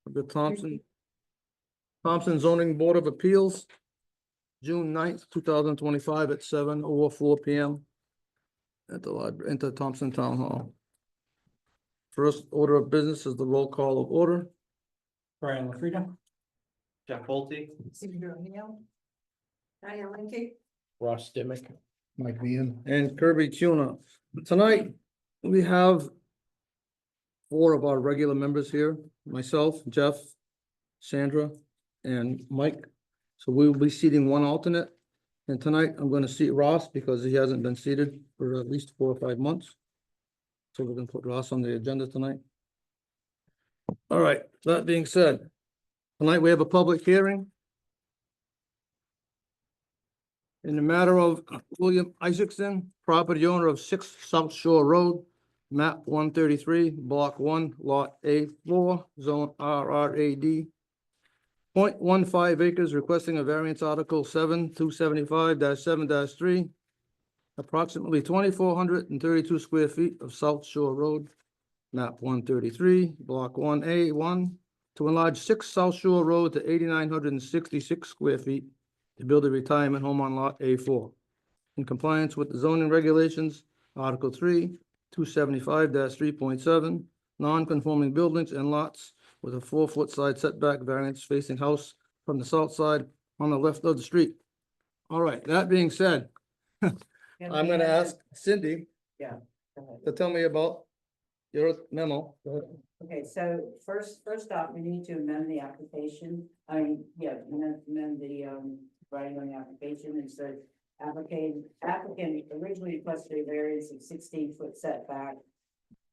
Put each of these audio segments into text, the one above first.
of the Thompson Zoning Board of Appeals, June 9th, 2025 at 7:04 PM at the library, into Thompson Town Hall. First order of business is the roll call of order. Brian LaFrida. Jeff Bolte. Stephen O'Neill. Diane Linke. Ross Dimick. Mike Meehan. And Kirby Tuna. Tonight, we have four of our regular members here, myself, Jeff, Sandra, and Mike. So we will be seating one alternate. And tonight, I'm gonna seat Ross because he hasn't been seated for at least 4 or 5 months. So we're gonna put Ross on the agenda tonight. All right, that being said, tonight we have a public hearing in the matter of William Isaacson, property owner of 6 South Shore Road, map 133, block 1, lot A4, zone RRAD. 0.15 acres, requesting a variance article 7-275-7-3. Approximately 2,432 square feet of South Shore Road, map 133, block 1A1, to enlarge 6 South Shore Road to 8,966 square feet to build a retirement home on lot A4. In compliance with the zoning regulations, Article 3, 275-3.7, non-conforming buildings and lots with a 4-foot side setback variance facing house from the south side on the left of the street. All right, that being said, I'm gonna ask Cindy to tell me about your memo. Go ahead. Okay, so first off, we need to amend the application. Amend the writing on the application. It says applicant originally requested a variance of 16-foot setback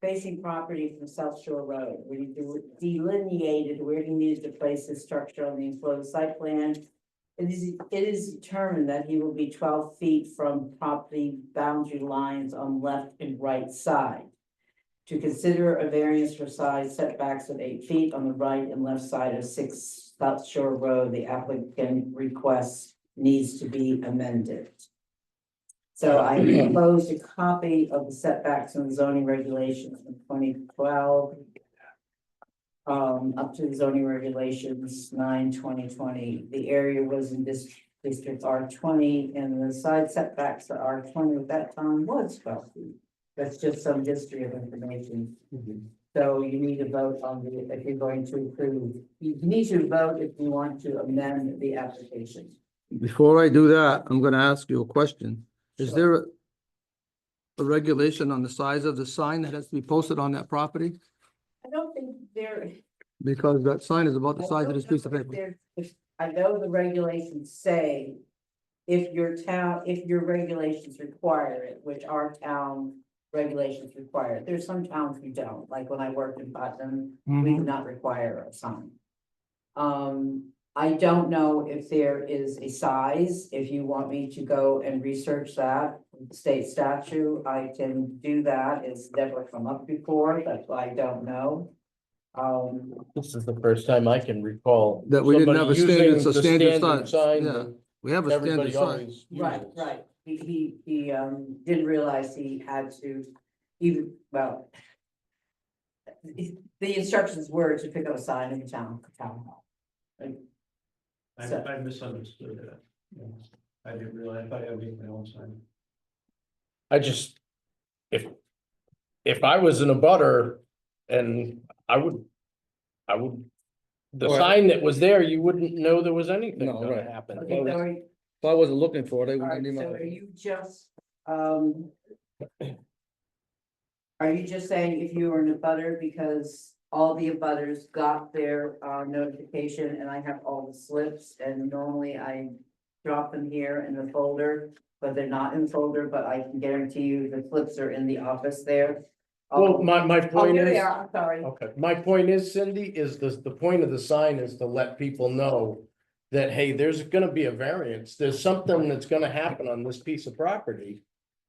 facing property from South Shore Road. We delineated where he needed to place his structure on the enclosed site plan. It is determined that he will be 12 feet from property boundary lines on left and right side. To consider a variance for side setbacks of 8 feet on the right and left side of 6 South Shore Road, the applicant request needs to be amended. So I enclosed a copy of the setbacks and zoning regulations from 2012. Up to the zoning regulations 9/2020. The area was in this district R20 and the side setbacks for R20 at that time was 12 feet. That's just some history of information. So you need to vote on if you're going to approve. You need to vote if you want to amend the application. Before I do that, I'm gonna ask you a question. Is there a regulation on the size of the sign that has to be posted on that property? I don't think there. Because that sign is about the size of this piece of paper. I know the regulations say if your regulations require it, which our town regulations require it. There's some towns who don't, like when I worked in Putnam, we did not require a sign. I don't know if there is a size. If you want me to go and research that state statute, I can do that. It's never come up before. That's why I don't know. This is the first time I can recall. That we didn't have a somebody standard, using so the standard size. sign Yeah, that we have a standard everybody sign. always Right, uses. right. He didn't realize he had to even, well. The instructions were to pick up a sign in the town hall. So- I misunderstood that. I didn't realize, I thought I made my own sign. I just, if I was in a butter and I would, the All right. sign that was there, you wouldn't know there was anything No, gonna right. happen. Okay, so If I wasn't looking for it, I wouldn't so even. are you just, are you just saying if you were in a butter because all the abutters got their notification and I have all the slips and normally I drop them here in the folder, but they're not in the folder, but I can guarantee you the slips are in the office there. Well, my Oh, point here they is, are, I'm sorry. okay, my point is, Cindy, is the point of the sign is to let people know that, hey, there's gonna be a variance, there's something that's gonna happen on this piece of property.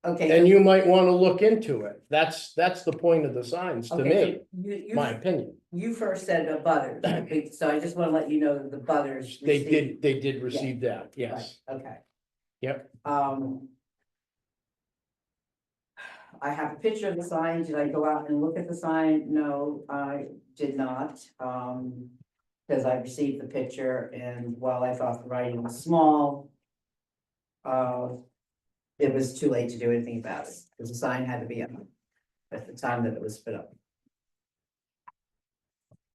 Okay. And you might wanna look into it. That's the point of the signs to Okay, me, so my opinion. you first said a butters, so I just want to let you know that the butters. They received- did receive that, yes. Right, okay. Yep. I have a picture of the sign. Did I go out and look at the sign? No, I did not. Because I received the picture and while I thought the writing was small. It was too late to do anything about it, because the sign had to be up at the time that it was put up.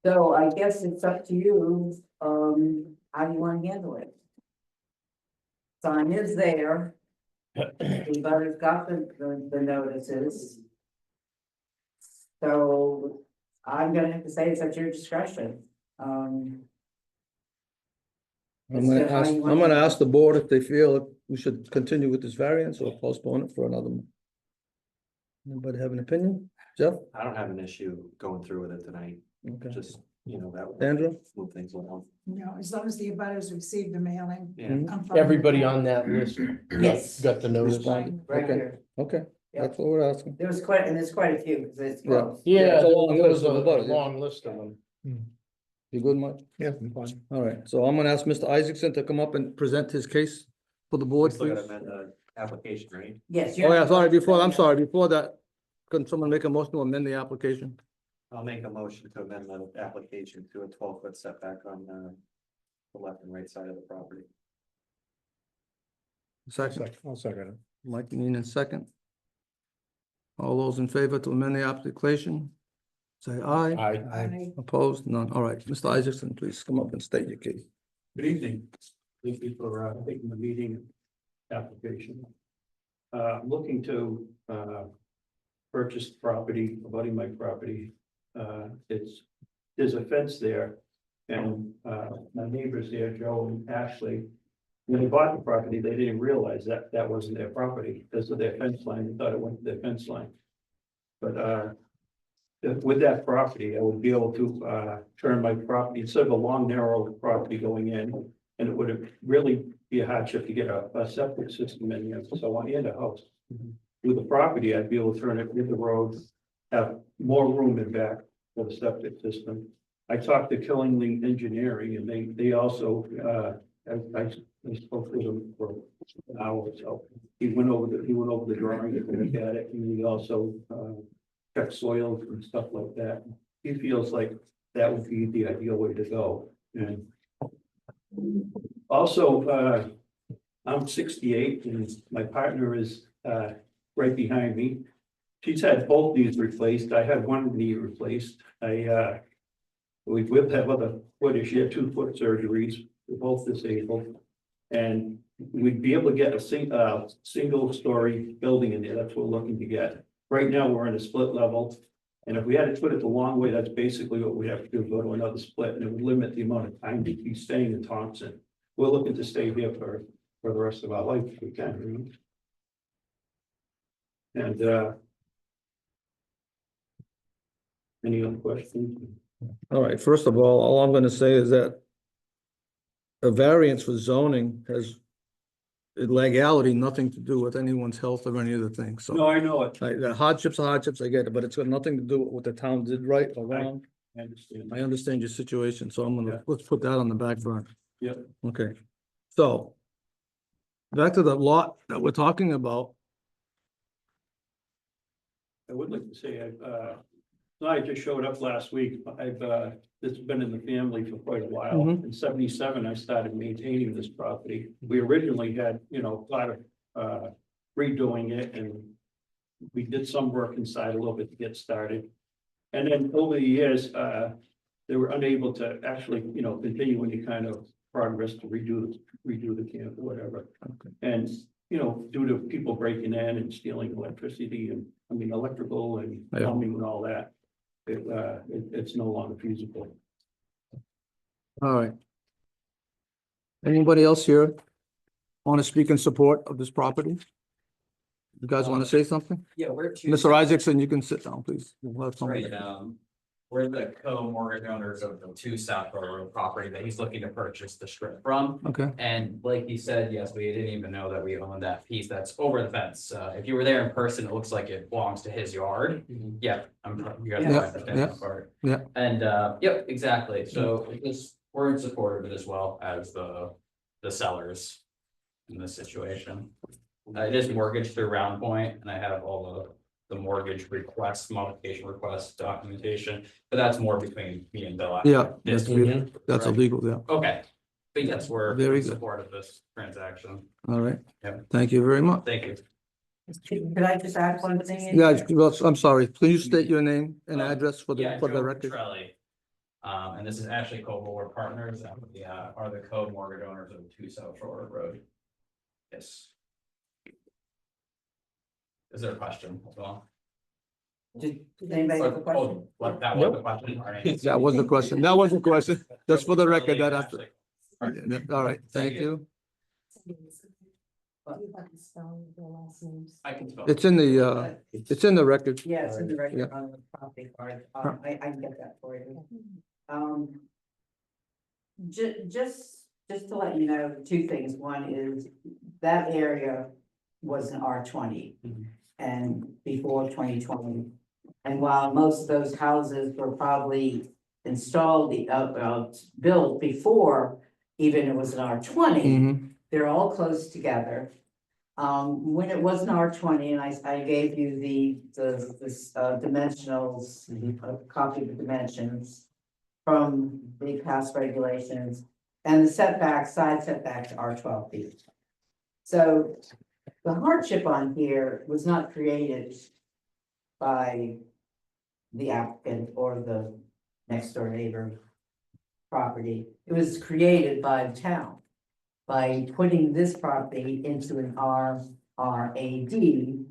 So I guess it's up to you, how you wanna handle it. Sign is there. The butters got the notices. So I'm gonna have to say it's at your discretion. I'm gonna ask the board if they feel we should continue with this variance or postpone it for another month. Anybody have an opinion? Jeff? I don't have an issue going through with it tonight, Okay. just, that would Andrew? move things along. As long as the abutters receive the mailing. Yeah, Mhm. I'm fine with Everybody that. on that list Yes, got the notice. Responded. right Okay. here. Okay, Yeah. that's what we're asking. There's quite a few, because it's Yeah. close. Yeah, It's a long there was list of a abutters, yeah. long list of them. You good, Mike? Yeah, I'm fine. All right, so I'm gonna ask Mr. Isaacson to come up and present his case for the board, we still please. gotta amend the application, right? Yes. Oh, yeah, sorry, before that, can someone make a motion to amend the application? I'll make a motion to amend the application to a 12-foot setback on the left and right side of the property. Second, I'll second it. Mike, Neenan, second. All those in favor to amend the application? Say aye. Aye. Opposed? None. All right, Mr. Isaacson, please come up and state your case. Good evening. Thank you for taking the meeting application. I'm looking to purchase property, abutting my property. There's a fence there. And my neighbors there, Joe and Ashley, when they bought the property, they didn't realize that that wasn't their property because of their fence line. They thought it went to their fence line. But with that property, I would be able to turn my property, instead of a long, narrow property going in, and it would really be a hardship to get a septic system in there, so on, and a house. With the property, I'd be able to turn it with the road, have more room in back for the septic system. I talked to Killingly Engineering, and they also, I spoke with them for an hour or so. He went over the drawing, he looked at it, and he also check soils and stuff like that. He feels like that would be the ideal way to go. And also, I'm 68 and my partner is right behind me. She's had both knees replaced. I had one knee replaced. We both have other foot issues. She had 2 foot surgeries. We're both disabled. And we'd be able to get a single story building in there. That's what we're looking to get. Right now, we're in a split level, and if we had to put it the long way, that's basically what we have to do, go to another split, and it would limit the amount of time to be staying in Thompson. We're looking to stay here for the rest of our life if we can, And any other questions? All right, first of all I'm gonna say is that a variance for zoning has in legality nothing to do with anyone's health or any other thing, so. No, I know it. The hardships are hardships, I get it, but it's got nothing to do with what the town did right or wrong. I understand. I understand your situation, so I'm Yeah. gonna, let's put that on the back burner. Yep. Okay, so. Back to the lot that we're talking about. I would like to say, I just showed up last week. It's been in the family for quite a while. Mhm. In 77, I started maintaining this property. We originally had, thought of redoing it, and we did some work inside a little bit to get started. And then over the years, they were unable to actually, continue any kind of progress to redo the camp or whatever. Okay. And, due to people breaking in and stealing electricity and, electrical and Yeah. plumbing and all that, it's no longer feasible. All right. Anybody else here want to speak in support of this property? You guys want to say something? Yeah, we're two. Mr. Isaacson, you can sit down, please. We'll have somebody- Right, we're the co-mortgage owners of the 2 South Borough Road property that he's looking to purchase the strip from. Okay, And like he said, yes, we didn't even know that we owned that piece that's over the fence. If you were there in person, it looks like it belongs to his yard. Yeah, you guys Yeah, know understand yeah, that part. yeah. And, yep, exactly. So we're in support of it as well as the sellers in this situation. It is mortgaged through Round Point, and I have all the mortgage request, modification request documentation, but that's more between me and Bill. Yeah, This- that's illegal, yeah. Okay, but yes, we're Very in good. support of this transaction. All right. Yeah. Thank you very much. Thank you. Could I just add one thing? Yeah, well, I'm sorry. Please you state your name and Oh, address for Yeah, the Joe record? Petrelli. And this is Ashley Coble, we're partners, and we are the co-mortgage owners of 2 South Shore Road. Yes. Is there a question as well? Did anybody have a question? Oh, what, that was the question? Our name is- That was the question. That was the question. Just for the record, that Petrelli after. and Ashley. All right, Thank thank you. I can spell. It's in the record. Yeah, it's in the Yeah. record on the property card. I can get that for you. Just to let you know, two things. One is that area was an R20. And before 2020. And while most of those houses were probably installed, built before even it was an R20, Mhm. they're all close together. When it was an R20, and I gave you the dimensionals, a copy of the dimensions from the past regulations, and the side setbacks are 12 feet. So the hardship on here was not created by the applicant or the next door neighbor property. It was created by the town by putting this property into an RRAD,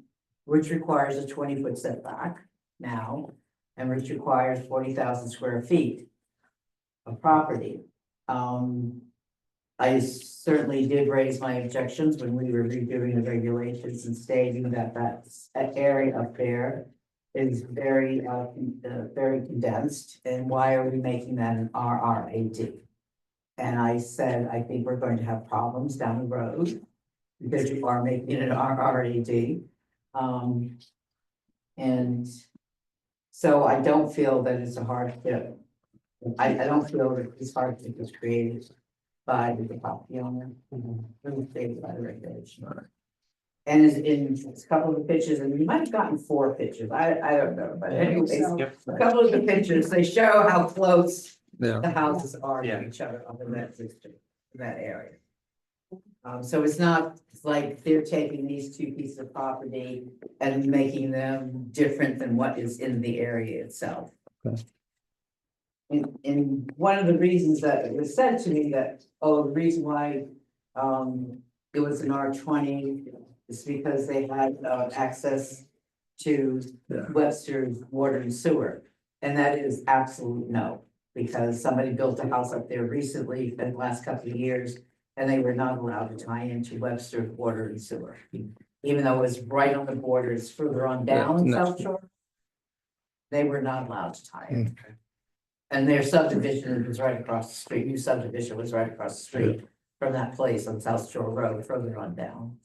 which requires a 20-foot setback now, and which requires 40,000 square feet of property. I certainly did raise my objections when we were redoing the regulations and stating that that area up there is very condensed, and why are we making that an RRAD? And I said, I think we're going to have problems down the road because you are making it an RRAD. And so I don't feel that it's a hardship. I don't feel that this hardship was created by the property owner. It was created by the regulation. And is in a couple of the pictures, and you might have gotten 4 pictures, I don't know, but anyways, a couple of the pictures, they show how close Yeah, the houses are to each other up in that area. So it's not like they're taking these 2 pieces of property and making them different than what is in the area itself. Okay. And one of the reasons that it was said to me that, the reason why, it was an R20 is because they had, access to Yeah. Webster's water and sewer. And that is absolute no, because somebody built a house up there recently in the last couple of years. And they were not allowed to tie into Webster's water and sewer, even though it was right on the borders further on down Yeah, no. South Shore. They were not allowed to tie in. Okay. And their subdivision was right across the street, new subdivision was right across the street from that place on South Shore Road, further on down.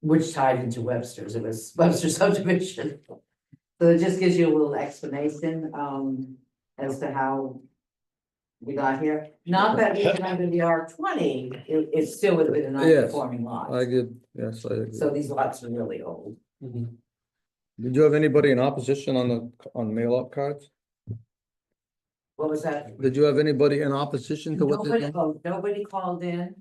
Which tied into Webster's, it was Webster's subdivision. So it just gives you a little explanation, as to how we got here. Not that even under the R20, it still would have been a Yes, non-conforming lot. I did, yes, I agree. So these lots are really old. Did you have anybody in opposition on mail-out cards? What was that? Did you have anybody in opposition to what they did? Nobody called in.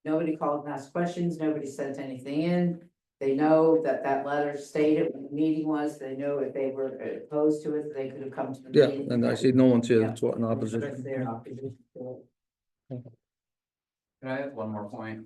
Nobody called and asked questions. Nobody sent anything in. They know that that letter stated when the meeting was. They know if they were opposed to it, they could have come to the Yeah, meeting. and I see no one's here Yeah. that's in Express opposition. their opposition to it. Can I have one more point?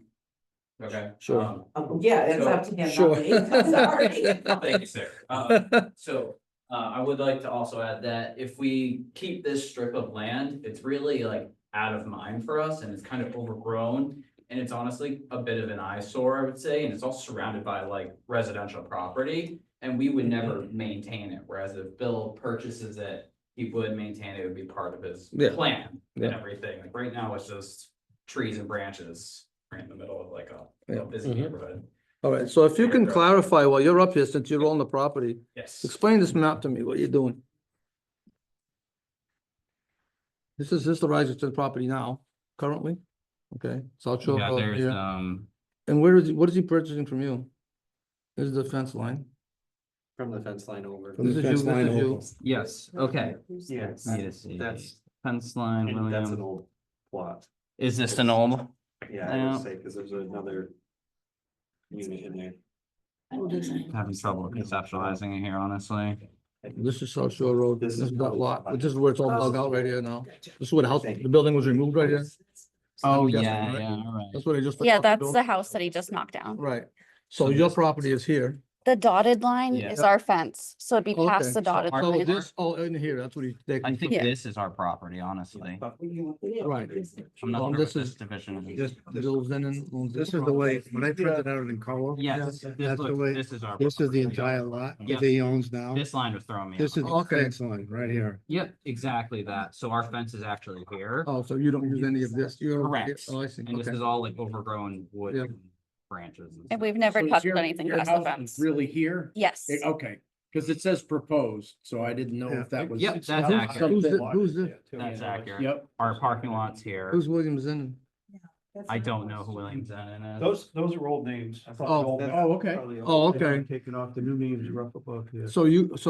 Okay. Sure. Yeah, it's up to him, Sure. not me. I'm sorry. Thank you, sir. So, I would like to also add that if we keep this strip of land, it's really like out of mind for us and it's kind of overgrown. And it's honestly a bit of an eyesore, I would say, and it's all surrounded by like residential property. And we would never maintain it, whereas if Bill purchases it, he would maintain it, it would be part of his Yeah. plan and Yeah. everything. Like right now, it's just trees and branches right in the middle of like a Yeah. busy neighborhood. All right, so if you can clarify while you're up here, since you own the property, Yes. explain this map to me, what you're doing. This is the rise to the property now, currently, okay, South Shore Yeah, Road there's, here. And where is he, what is he purchasing from you? This is the fence line, From the fence line over. This is you, this is you. Yes, okay. Yeah, Need to see. that's, Fence line, and that's an William. old plot. Is this an old? Yeah, I would say, because there's another unit in there. Having trouble conceptualizing it here, honestly. This is South Shore Road, this This is is that lot, probably- this is where it's all dug out right here now. This is where the house, the building was removed right here. Oh, I'm guessing, yeah, right? yeah, all right. That's what I just. Yeah, that's the house that he just knocked down. Right, so your property is here. The dotted line Yeah. is our fence, so it'd be Okay. past the dotted our- So line. this, oh, in here, that's what he. I think Yeah. this is our property, honestly. Right. I'm not Well, sure this what this is division is. Just Bill's in and owns This is the way, when I printed Yeah. out in color. Yes, That's this the looks, way, this is our. this is the property. entire lot Yeah. that he owns now. This line was throwing me This is off. the Okay. fence line right here. Yep, exactly that. So our fence is actually here. Oh, so you don't use any of this, you're. Correct. Oh, I see, And this okay. is all like overgrown wood Yeah. and branches. And And stuff. we've never So is touched your- anything your past the house is fence. Really here? Yes. Okay, because it says proposed, so I didn't know Yeah. if that was. Yep, that's Who's- accurate. Who's the, who's the, That's accurate. Yep. Our parking lot's here. who's Williams in? I don't know who Williams Zen is. Those are old names. I thought Oh, the old Oh, names okay. probably- Oh, okay. Taken off, the new names are up above here. So you That's-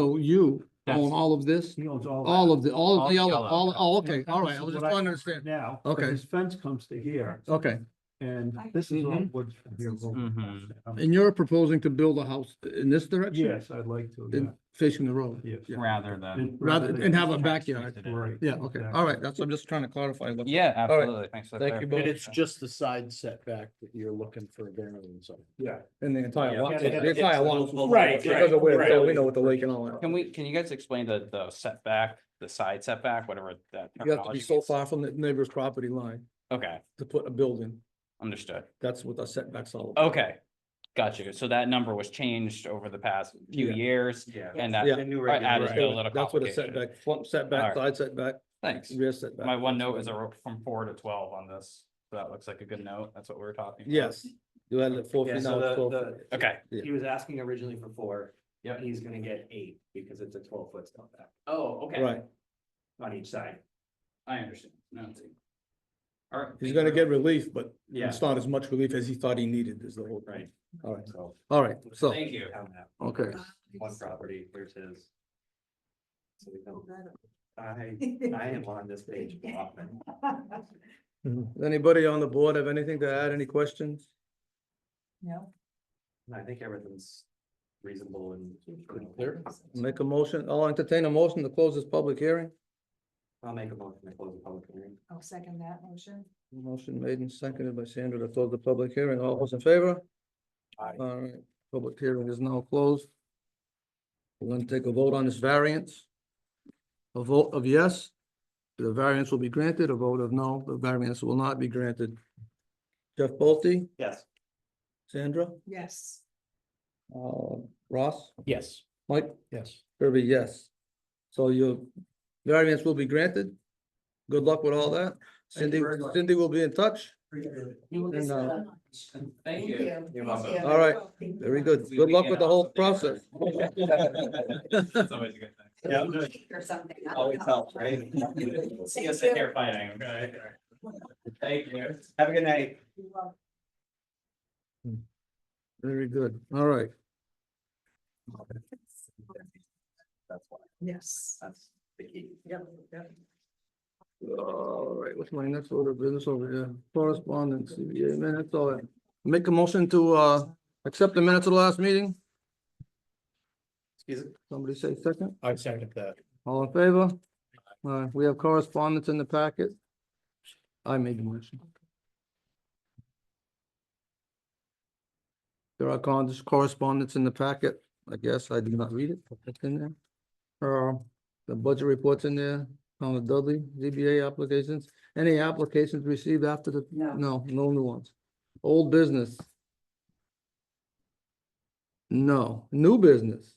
own all of this? He owns all. All that. of the, all All of the yellow, yellow. all, oh, okay, all right, This I is was just what trying to understand. Now, but Okay. his fence comes to here, Okay, and this is all Mhm. wood from here. Mhm. and you're proposing to build a house in this direction? Yes, I'd like to, yeah. In, facing the road? Yes. Yeah. Rather than. Rather, than- and have a backyard? Right. Yeah, okay, all right, that's, I'm just trying to clarify. what- Yeah, right. absolutely. Thanks for the Thank you both. And it's just the side setback that you're looking for a variance on. Yeah. In the entire Yeah, lot, yeah, the entire lot. Right, Because of where, right, so we right. know what the lake and all that. Can you guys explain the setback, the side setback, whatever that? You have to be terminology so means? far from the neighbor's property line Okay, to put a building, understood. that's what the setback's all about. Okay, got you. So that number was changed over the past few Yeah. years Yeah. and that Yeah. The new added regulation. a little That's what a complicated. setback, front setback, side setback, Thanks. rear setback. My one note is from 4 to 12 on this. So that looks like a good note. That's what we were talking about. Yes, you had it 4 Yeah, feet so now, it's 12 the, feet. Okay. Yeah. he was asking originally for 4. Yep. And he's gonna get 8 because it's a 12-foot setback Oh, okay. Right, on each side. I understand. No, it's- all right. he's gonna get relief, but Yeah. it's not as much relief as he thought he needed is the whole thing. Right. All right, So. all right, so, Thank you. Town map, okay. one property, here's his. So we know, I am on this page often. Does anybody on the board have anything to add, any questions? No. And I think everything's reasonable and Clear? Make a motion, I'll entertain a motion to close this public hearing. I'll make a motion to close the public hearing. I'll second that motion. Motion made and seconded by Sandra to close the public hearing. All those in favor? Aye. All right, public hearing is now closed. We're gonna take a vote on this variance. A vote of yes, the variance will be granted. A vote of no, the variance will not be granted. Jeff Bolte, Yes. Sandra, Yes. Ross, Yes. Mike, Yes. Kirby, yes. So your variance will be granted. Good luck with all that. Cindy, Cindy will be in touch. And, Thank you. You're welcome. all right, very good. Good luck with the whole process. That's always a good thing. Yeah. Or something. Always helps, right? See us sit here fighting, okay? Thank you. Have a good night. Very good. All right. That's why, Yes. that's the key. Yep, yep. All right, what's my next order of business over here? Correspondence, CBA minutes, all that. Make a motion to accept the minutes of the last meeting. Excuse me. Somebody say second. I second that. All in favor? We have correspondence in the packet. I made the motion. There are correspondence in the packet. I guess I did not read it. but It's in there. The budget reports in there. On the Dudley ZBA applications. Any applications received after the? No. No new ones. Old business. No, new business.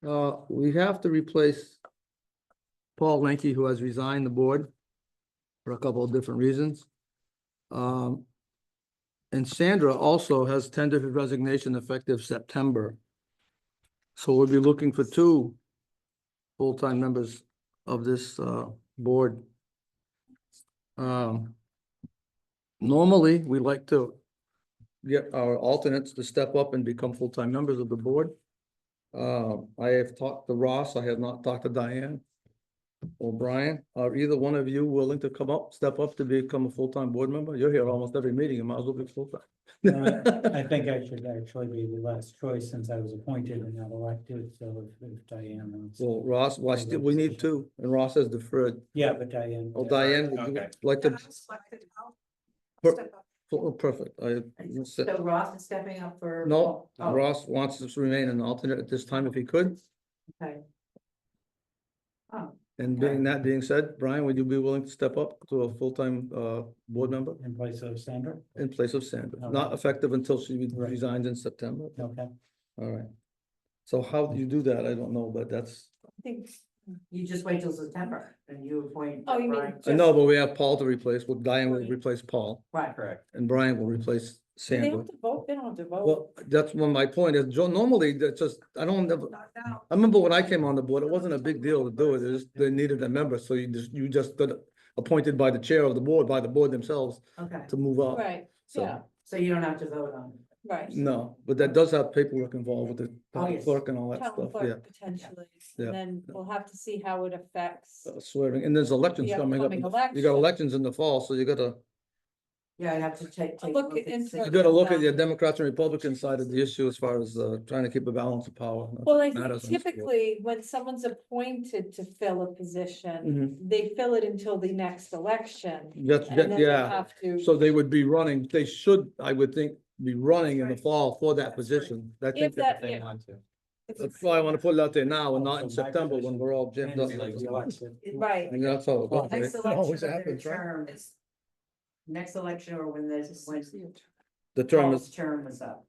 We have to replace Paul Lenke, who has resigned the board for a couple of different reasons. And Sandra also has tendered her resignation effective September. So we'll be looking for 2 full-time members of this board. Normally, we like to get our alternates to step up and become full-time members of the board. I have talked to Ross, I have not talked to Diane. Or Brian, are either one of you willing to come up, step up to become a full-time board member? You're here almost every meeting, you might as well be I full-time. think I should actually be the last choice since I was appointed and not elected, so if Diane wants. Well, Ross, why still, we need two, and Ross has deferred. Yeah, but Diane. Oh, Diane, would you Okay. like to? Step up. Oh, perfect, So Ross is stepping up for. no, Oh, Ross wants to remain an alternate at this time if he could. okay. Oh, And that being said, Brian, would you be willing to step up to a full-time, board member In place of Sandra? in place of Sandra? Okay. Not effective until she Right. resigns in September. Okay. All right. So how do you do that? I don't know, but that's, I think you just wait till September and you appoint. Oh, you mean Brian. I know, but we have Paul to replace, well, Diane will replace Paul, Right, Correct. and Brian will replace Do they Sandra. have to vote? They don't have to vote. Well, that's one, my point is, Joe, normally, that's just, I don't never, Not now. I remember when I came on the board, it wasn't a big deal to do it, it just, they needed a member, so you just got appointed by the chair of the board, by the board themselves, okay. to move up. Right, So, yeah, So you don't have to vote on it. right. no, but that does have paperwork involved with the Oh, town yes. clerk and all that Town stuff, yeah. clerk potentially, Yeah. and then we'll have to see how it affects. Swearing, and there's elections The coming up, upcoming you got election. elections in the fall, so you gotta, Yeah, I have to take. I'll a look at into see- it. you gotta look at the Democrats and Republicans side of the issue as far as, trying to keep a balance of power. Well, I think Matters in this world. typically when someone's appointed to fill a position, Mhm. they fill it until the next election. That's, And then they yeah. have to, So they would be running, they should, I would think, be running in the Right. fall for that That's position. I if think that, They yeah, want to. if that's it's- why I wanna put it out there now and not in Also, my September when position we're all jammed up. And be elected. right, And that's how it goes, Next right? election Always of their happens, right? term is. Next election or when there's, when The term Paul's is, term was up.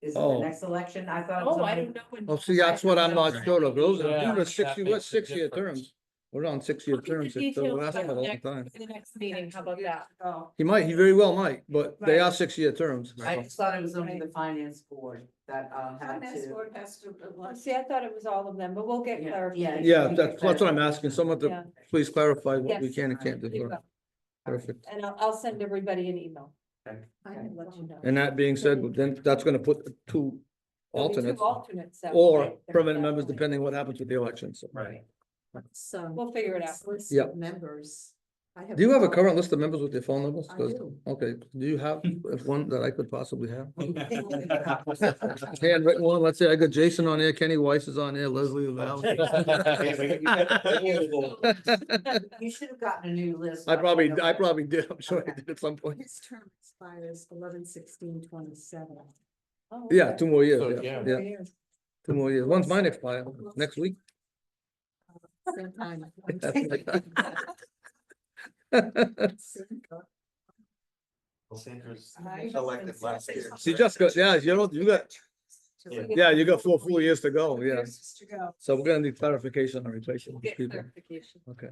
Is it the Oh. next election? I thought. it was oh, I only- don't know when. oh, see, that's what I'm not sure of, those Yeah, are, that 6-year, makes a 6-year difference. terms. We're on 6-year I'll get the terms, so details we're asking for all the next- time. for the next meeting, how about that? Oh, He very well might, but they are Right. 6-year terms. I just thought it was only Right. the finance board that, had Finance to. board has to. See, I thought it was all of them, but we'll get Yeah, clarification. Yeah, that's what I'm asking, someone Yeah. to please clarify what we Yes. can and can't do. You will. Perfect. And I'll send everybody an email. Okay. I can let you know. And that being said, then that's gonna put two There'll be two alternates alternates that will or take them permanent at that members, point. depending what happens with the election, so. Right. So. We'll figure it out. Yeah. Members. Do you have a current list of members with their phone numbers? I 'Cause- do. Okay, do you have one that I could possibly have? Handwritten one, let's say I got Jason on there, Kenny Weiss is on there, Leslie Lavelle. You should have gotten a new list. I probably did, I'm sure I did at some point. His term expires 11/16/27. Oh, Yeah, okay. 2 more years, So, yeah, yeah. yeah, 2 more years. When's mine expire? Next week? Same time. Well, Sandra's I- elected last year. She just got, yeah, you got 4 full years to go, yeah. Years to go. So we're gonna need clarification on replacing We'll these get people. clarification. Okay.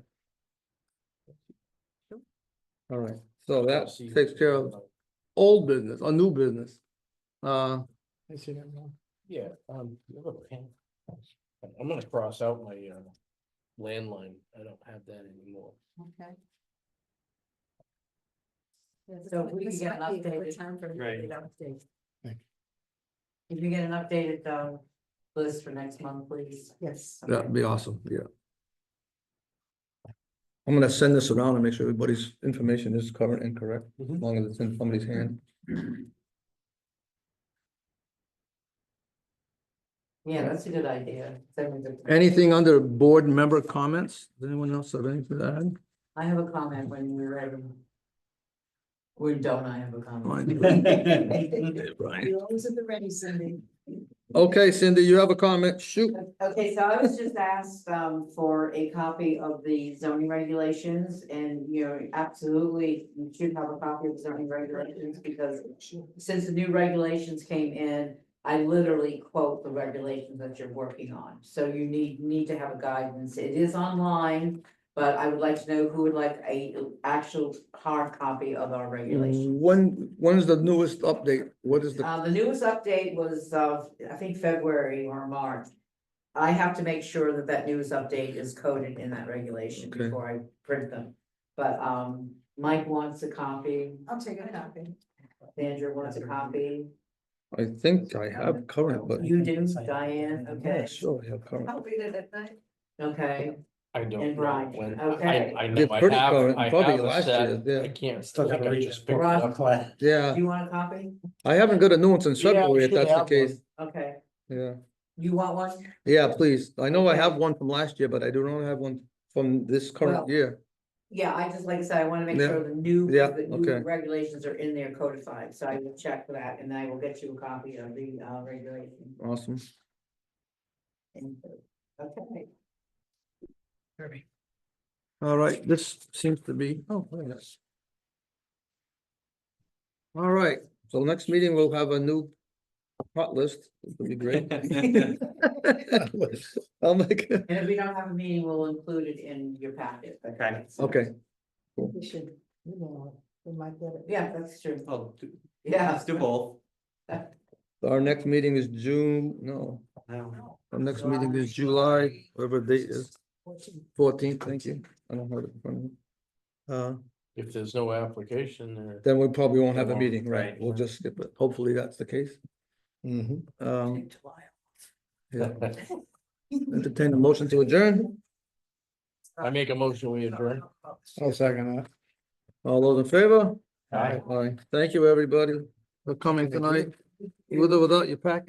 All right, so that takes care of old business or new business. Yeah, you have a pen? I'm gonna cross out my, landline. I don't have that anymore. Okay. Yeah, this So might- we can this get might be a good updated. time for Right. an update. If you get an updated, list for next month, please. Yes. That'd be awesome, yeah. I'm gonna send this around and make sure everybody's information is current and correct, as long as it's in somebody's hand. Yeah, that's a good idea. Send me the- Anything under board member comments? Does anyone else have anything to add? I have a comment when we're ready. When don't I have a comment? Brian. You're always at the ready, Cindy. Okay, Cindy, you have a comment? Shoot. Okay, so I was just asked, for a copy of the zoning regulations and, you know, absolutely, you should have a copy of the zoning regulations because since the new regulations came in, I literally quote the regulations that you're working on. So you need to have a guidance. It is online, but I would like to know who would like a actual hard copy of our regulations. When's the newest update? What is the, The newest update was, I think February or March. I have to make sure that that newest update is coded in that regulation Okay. before I print them. But, Mike wants a copy, I'll take a copy. Sandra wants a copy. I think I have current, but. You do, Diane, Yeah, okay, sure, I have current. I'll read it at night. okay, I don't And know Brian, when, okay. I Yeah, know I pretty have, current, I probably have a last set, year, yeah. I can't, Still I gotta think I read just it. picked it Ross. up. Class. Yeah, do you want a copy? I haven't got a new one since Yeah, I February, if should that's the have case. Okay, Yeah, you want one? yeah, please. I know I have Okay. one from last year, but I do not have one from this current Well, year. Yeah, I just, like I said, I wanna make Yeah. sure the new, Yeah, the new okay. regulations are in there codified, so I will check for that, and I will get you a copy of the, regulation. Awesome. Okay. All right, this seems to be, oh, yes. All right, so next meeting we'll have a new hot list. It'll be great. I'll make it. And if we don't have a meeting, we'll include it in your packet. Okay. Okay, We should, you know, we might get it. Yeah, that's true. Oh, Yeah. let's do both. our next meeting is June, no, No. our next meeting is July, whatever date is, 14th, thank you. I don't have it in front of me. If there's no application there. Then we probably won't have a won't, meeting, right? right. We'll just skip it. Hopefully that's the case. Yeah. Entertain a motion to adjourn. I make a motion, we adjourn. I'll second that. All those in favor? Aye. Aye. Thank you, everybody, for coming tonight, with or without your pack.